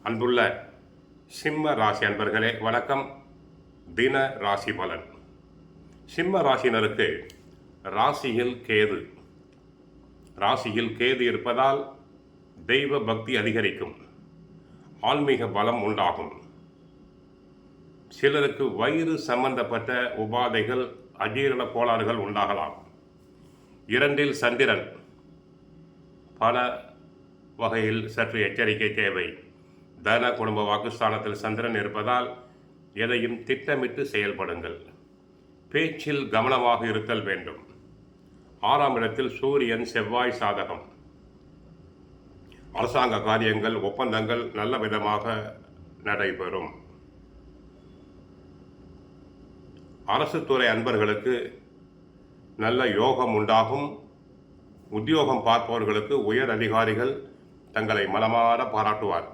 அன்புள்ள சிம்ம ராசி அன்பர்களே வணக்கம். தின ராசி பலன். சிம்ம ராசினருக்கு ராசியில் கேது இருப்பதால் தெய்வ பக்தி அதிகரிக்கும், ஆன்மீக பலம் உண்டாகும். சிலருக்கு வயிறு சம்பந்தப்பட்ட உபாதைகள், அஜீரண கோளாறுகள் உண்டாகலாம். 2 சந்திரன், பல வகையில் சற்று எச்சரிக்கை தேவை. தன குடும்ப வாக்குஸ்தானத்தில் சந்திரன் இருப்பதால் எதையும் திட்டமிட்டு செயல்படுங்கள். பேச்சில் கவனமாக இருத்தல் வேண்டும். 6ஆம் இடத்தில் சூரியன், செவ்வாய் சாதகம். அரசாங்க காரியங்கள், ஒப்பந்தங்கள் நல்ல விதமாக நடைபெறும். அரசு துறை அன்பர்களுக்கு நல்ல யோகம் உண்டாகும். உத்தியோகம் பார்ப்பவர்களுக்கு உயர் அதிகாரிகள் தங்களை மனமாற பாராட்டுவார்.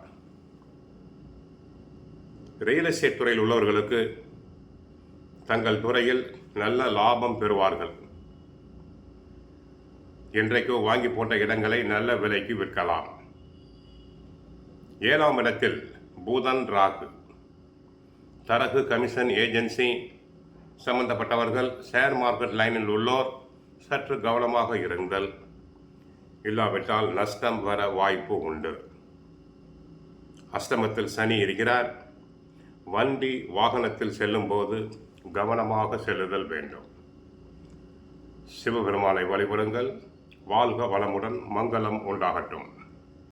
ரியல் எஸ்டேட் துறையில் உள்ளவர்களுக்கு தங்கள் துறையில் நல்ல லாபம் பெறுவார்கள். என்றைக்கோ வாங்கி போட்ட இடங்களை நல்ல விலைக்கு விற்கலாம். 7ஆம் இடத்தில் புதன், ராகு. தரகு, கமிஷன், ஏஜென்சி சம்பந்தப்பட்டவர்கள், ஷேர் மார்க்கெட் லைனில் உள்ளோர் சற்று கவனமாக இருங்கள். இல்லாவிட்டால் நஷ்டம் வர வாய்ப்பு உண்டு. அஷ்டமத்தில் சனி இருக்கிறார். வண்டி வாகனத்தில் செல்லும் போது கவனமாக செல்லுதல் வேண்டும். சிவபெருமானை வழிபடுங்கள். வாழ்க வளமுடன், மங்களம் உண்டாகட்டும்.